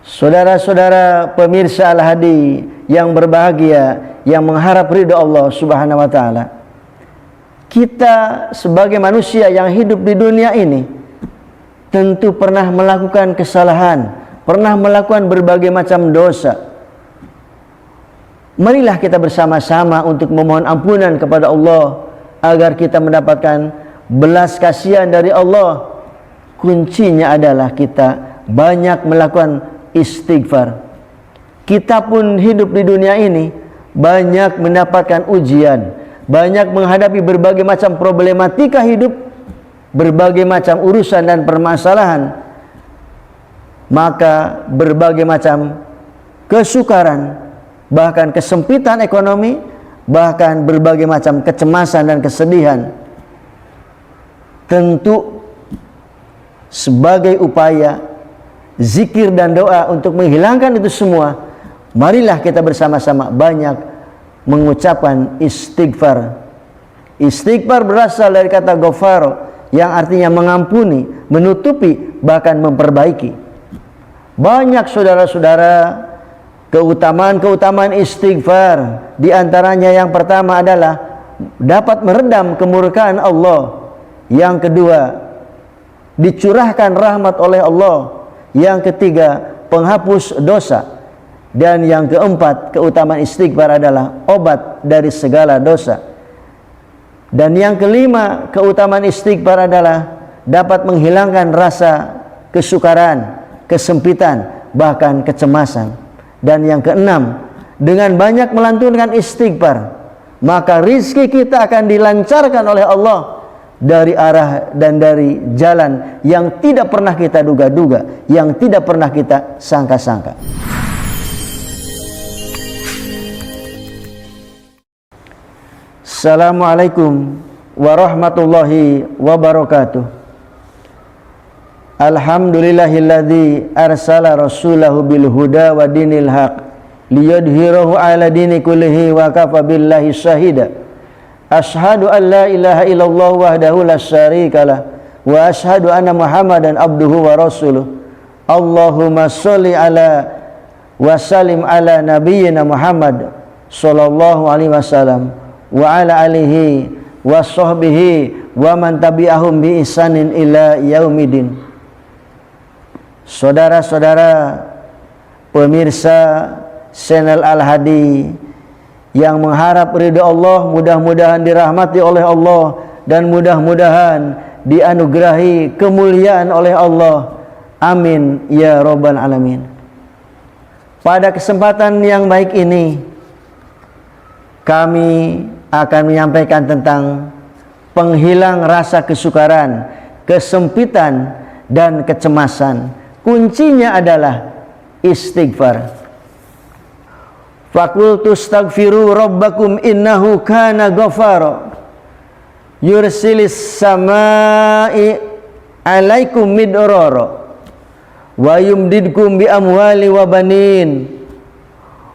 Saudara-saudara pemirsa Al-Hadi yang berbahagia, yang mengharap ridha Allah Subhanahu wa taala. Kita sebagai manusia yang hidup di dunia ini tentu pernah melakukan kesalahan, pernah melakukan berbagai macam dosa. Marilah kita bersama-sama untuk memohon ampunan kepada Allah agar kita mendapatkan belas kasihan dari Allah. Kuncinya adalah kita banyak melakukan istighfar. Kita pun hidup di dunia ini banyak mendapatkan ujian, banyak menghadapi berbagai macam problematika hidup, berbagai macam urusan dan permasalahan. Maka berbagai macam kesukaran, bahkan kesempitan ekonomi, bahkan berbagai macam kecemasan dan kesedihan, tentu sebagai upaya zikir dan doa untuk menghilangkan itu semua, marilah kita bersama-sama banyak mengucapkan istighfar. Istighfar berasal dari kata ghafar yang artinya mengampuni, menutupi, bahkan memperbaiki. Banyak saudara-saudara keutamaan-keutamaan istighfar. Di antaranya yang pertama adalah dapat meredam kemurkaan Allah. Yang kedua, dicurahkan rahmat oleh Allah. Yang ketiga, penghapus dosa. Dan yang keempat, keutamaan istighfar adalah obat dari segala dosa. Dan yang kelima, keutamaan istighfar adalah dapat menghilangkan rasa kesukaran, kesempitan, bahkan kecemasan. Dan yang keenam, dengan banyak melantunkan istighfar, maka rizki kita akan dilancarkan oleh Allah dari arah dan dari jalan yang tidak pernah kita duga-duga, yang tidak pernah kita sangka-sangka. Assalamualaikum warahmatullahi wabarakatuh. Alhamdulillahilladzi arsala rasulahu bil huda wa dinil haq liyudhhirahu ala dini kullihi wa kafa billahi syahida. Ashhadu an la ilaha illallah wahdahu la syarikalah wa ashhadu anna Muhammadan abduhu wa rasuluh. Allahumma sholli ala wa sallim ala nabiyyina Muhammad sallallahu alaihi wasallam wa ala alihi wa sahbihi wa man tabi'ahum bi ihsanin ila yaumidin. Saudara-saudara pemirsa channel Al-Hadi yang mengharap ridha Allah, mudah-mudahan dirahmati oleh Allah dan mudah-mudahan dianugerahi kemuliaan oleh Allah. Amin ya rabbal alamin. Pada kesempatan yang baik ini kami akan menyampaikan tentang penghilang rasa kesukaran, kesempitan dan kecemasan. Kuncinya adalah istighfar. Faqultu astaghfiru rabbakum innahu kana ghafara yursilis samai alaikum midrara wa yumdidkum bi amwali wa banin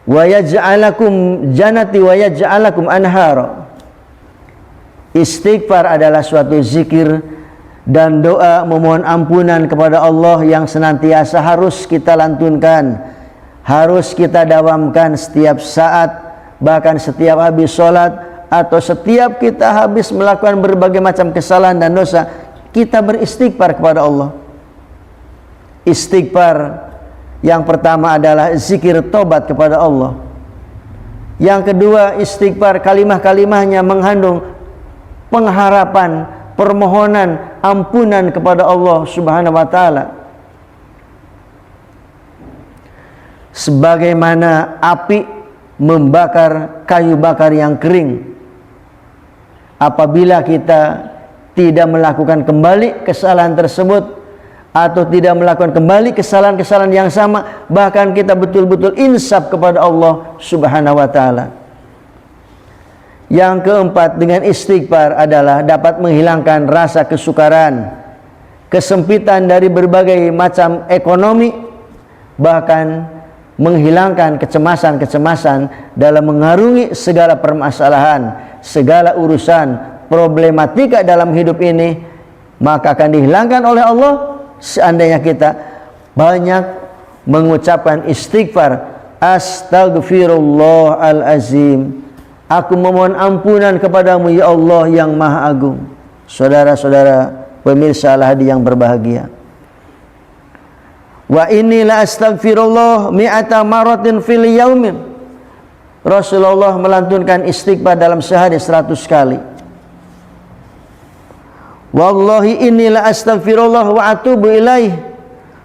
wa yaj'alakum jannati wa yaj'alakum anhara. Istighfar adalah suatu zikir dan doa memohon ampunan kepada Allah yang senantiasa harus kita lantunkan, harus kita dawamkan setiap saat, bahkan setiap habis sholat atau setiap kita habis melakukan berbagai macam kesalahan dan dosa, kita beristighfar kepada Allah. Istighfar yang pertama adalah zikir tobat kepada Allah. Yang kedua, istighfar kalimah-kalimahnya mengandung pengharapan, permohonan ampunan kepada Allah Subhanahu wa taala. Sebagaimana api membakar kayu bakar yang kering, apabila kita tidak melakukan kembali kesalahan tersebut atau tidak melakukan kembali kesalahan-kesalahan yang sama, bahkan kita betul-betul insaf kepada Allah Subhanahu wa taala. Yang keempat, dengan istighfar adalah dapat menghilangkan rasa kesukaran, kesempitan dari berbagai macam ekonomi, bahkan menghilangkan kecemasan-kecemasan dalam mengarungi segala permasalahan, segala urusan, problematika dalam hidup ini, maka akan dihilangkan oleh Allah seandainya kita banyak mengucapkan istighfar, Astaghfirullahalazim, aku memohon ampunan kepadamu ya Allah yang Maha Agung. Saudara-saudara pemirsa Al-Hadi yang berbahagia, wa inni la astaghfirullah mi'ata maratin fil yaumin. Rasulullah melantunkan istighfar dalam sehari 100 kali. Wallahi inni la astaghfirullah wa atubu ilaih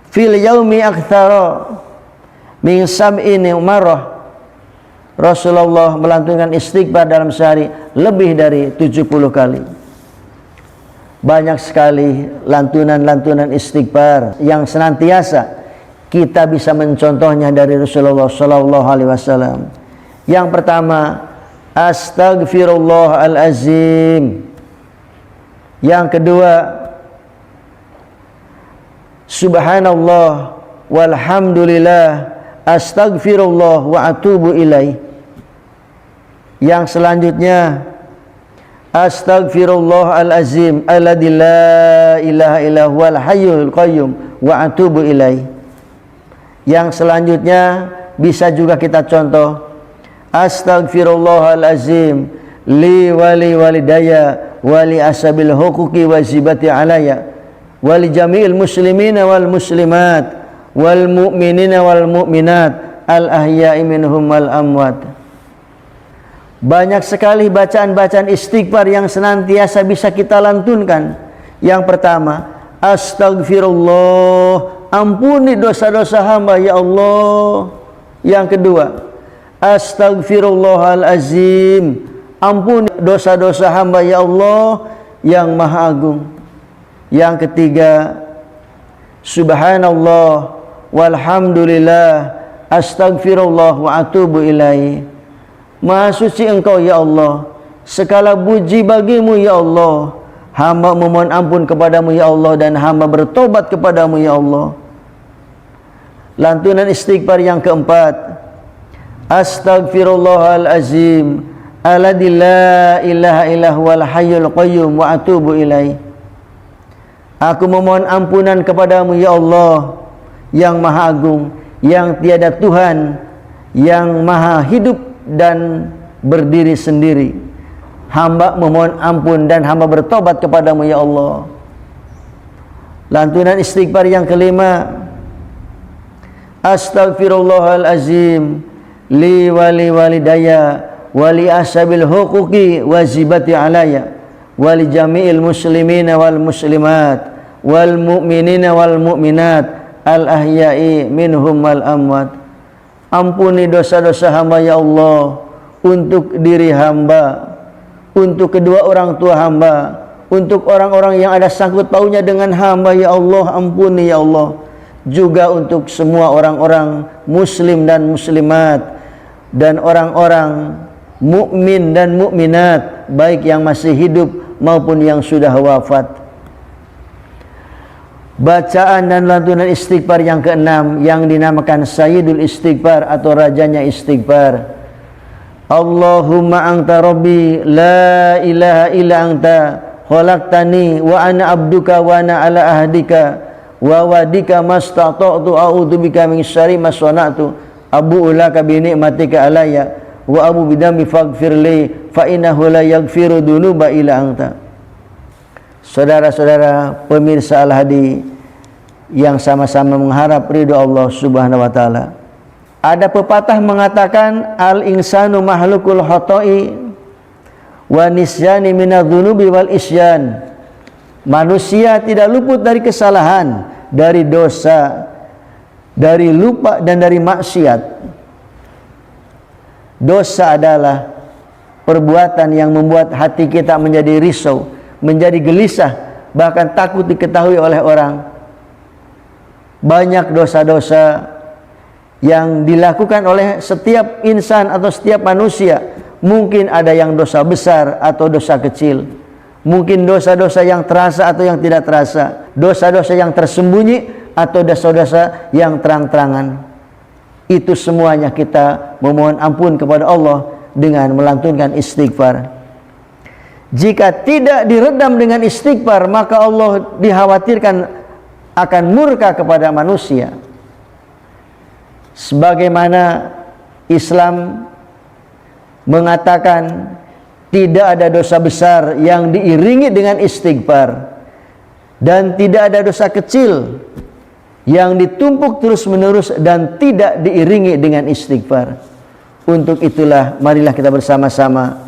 fil yaumi aktsara min sab'in marrah. Rasulullah melantunkan istighfar dalam sehari lebih dari 70 kali. Banyak sekali lantunan-lantunan istighfar yang senantiasa kita bisa mencontohnya dari Rasulullah sallallahu alaihi wasallam. Yang pertama, astaghfirullahalazim. Yang kedua, subhanallah walhamdulillah astaghfirullah wa atubu ilaih. Yang selanjutnya, astaghfirullahalazim alladzi la ilaha illa huwal hayyul qayyum wa atubu ilaih. Yang selanjutnya bisa juga kita contoh, astaghfirullahalazim li wali walidayya wali asabil huquqi wajibati alaya wali jami'il muslimina wal muslimat wal mu'minina wal mu'minat al ahya'i minhum wal amwat. Banyak sekali bacaan-bacaan istighfar yang senantiasa bisa kita lantunkan. Yang pertama, astagfirullah, ampuni dosa-dosa hamba ya Allah. Yang kedua, astagfirullahalazim, ampuni dosa-dosa hamba ya Allah yang Maha Agung. Yang ketiga, subhanallah walhamdulillah astagfirullah wa atubu ilaih. Maha suci Engkau ya Allah, segala puji bagimu ya Allah. Hamba memohon ampun kepadamu ya Allah dan hamba bertobat kepadamu ya Allah. Lantunan istighfar yang keempat, astaghfirullahalazim alladzi la ilaha illa huwal hayyul qayyum wa atubu ilaih. Aku memohon ampunan kepadamu ya Allah yang Maha Agung, yang tiada Tuhan, yang Maha hidup dan berdiri sendiri. Hamba memohon ampun dan hamba bertobat kepadamu ya Allah. Lantunan istighfar yang kelima, astaghfirullahalazim li wali walidayya wali ashabil huquqi wajibati alaya wali jami'il muslimina wal muslimat wal mu'minina wal mu'minat al ahya'i minhum wal amwat. Ampuni dosa-dosa hamba ya Allah, untuk diri hamba, untuk kedua orang tua hamba, untuk orang-orang yang ada sangkut pautnya dengan hamba ya Allah, ampuni ya Allah. Juga untuk semua orang-orang muslim dan muslimat dan orang-orang mukmin dan mukminat, baik yang masih hidup maupun yang sudah wafat. Bacaan dan lantunan istighfar yang keenam yang dinamakan Sayyidul Istighfar atau rajanya istighfar. Allahumma anta rabbi la ilaha illa anta khalaqtani wa ana abduka wa ana ala ahdika wa wadika mastata'tu a'udzubika min syarri ma sana'tu abu'u laka bi ni'matika alayya wa abu bidami faghfirli fa innahu la yaghfiru dzunuba illa anta. Saudara-saudara pemirsa Al-Hadi yang sama-sama mengharap ridho Allah Subhanahu wa taala. Ada pepatah mengatakan al-insanu mahlukul khata'i wa nisyani minadz-dzunubi wal isyan. Manusia tidak luput dari kesalahan, dari dosa, dari lupa dan dari maksiat. Dosa adalah perbuatan yang membuat hati kita menjadi risau, menjadi gelisah, bahkan takut diketahui oleh orang. Banyak dosa-dosa yang dilakukan oleh setiap insan atau setiap manusia. Mungkin ada yang dosa besar atau dosa kecil. Mungkin dosa-dosa yang terasa atau yang tidak terasa. Dosa-dosa yang tersembunyi atau dosa-dosa yang terang-terangan. Itu semuanya kita memohon ampun kepada Allah dengan melantunkan istighfar. Jika tidak diredam dengan istighfar, maka Allah dikhawatirkan akan murka kepada manusia. Sebagaimana Islam mengatakan tidak ada dosa besar yang diiringi dengan istighfar, dan tidak ada dosa kecil yang ditumpuk terus-menerus dan tidak diiringi dengan istighfar. Untuk itulah marilah kita bersama-sama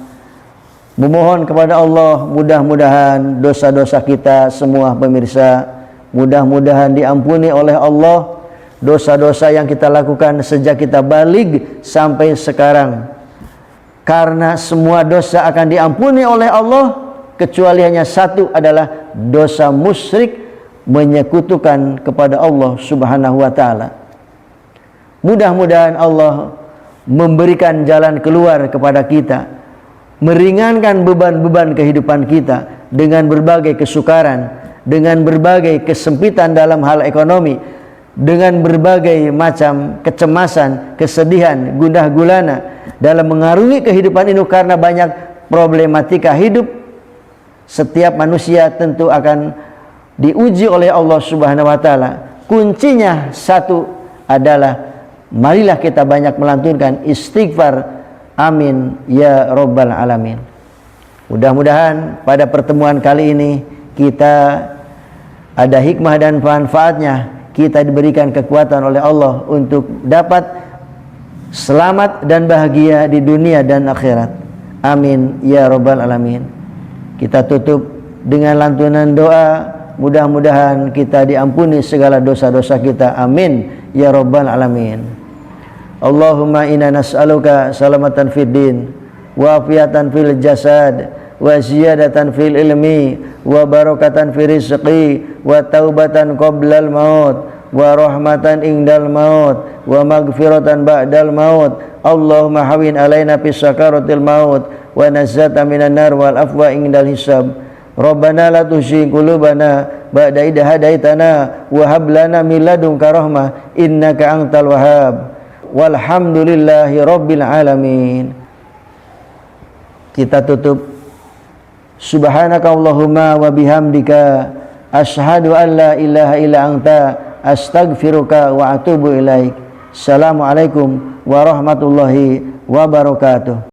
memohon kepada Allah, mudah-mudahan dosa-dosa kita semua pemirsa, mudah-mudahan diampuni oleh Allah dosa-dosa yang kita lakukan sejak kita balik sampai sekarang. Karena semua dosa akan diampuni oleh Allah, kecuali hanya satu, adalah dosa musyrik, menyekutukan kepada Allah Subhanahu wa ta'ala. Mudah-mudahan Allah memberikan jalan keluar kepada kita, meringankan beban-beban kehidupan kita dengan berbagai kesukaran, dengan berbagai kesempitan dalam hal ekonomi, dengan berbagai macam kecemasan, kesedihan, gundah gulana dalam mengarungi kehidupan ini. Karena banyak problematika hidup, setiap manusia tentu akan diuji oleh Allah Subhanahu wa ta'ala. Kuncinya satu adalah marilah kita banyak melantunkan istighfar. Amin ya rabbal alamin. Mudah-mudahan pada pertemuan kali ini kita ada hikmah dan manfaatnya, kita diberikan kekuatan oleh Allah untuk dapat selamat dan bahagia di dunia dan akhirat. Amin ya rabbal alamin. Kita tutup dengan lantunan doa, mudah-mudahan kita diampuni segala dosa-dosa kita. Amin ya rabbal alamin. Allahumma inna nas'aluka salamatan fid din, wa afiatan fil jasad, wa ziyadatan fil ilmi, wa barakatan fil rizqi, wa taubatan qoblal maut, wa rahmatan indal maut, wa maghfiratan ba'dal maut. Allahumma hawin alaina fis sakaratil maut, wa nazzata minan nar, wal afwa indal hisab. Rabbana la tuzigh qulubana ba'da idh hadaitana wa hab lana min ladunka rahmah innaka antal wahhab. Walhamdulillahi rabbil alamin. Kita tutup. Subhanaka Allahumma wa bihamdika asyhadu an la ilaha illa anta astaghfiruka wa atubu ilaik. Assalamualaikum warahmatullahi wabarakatuh.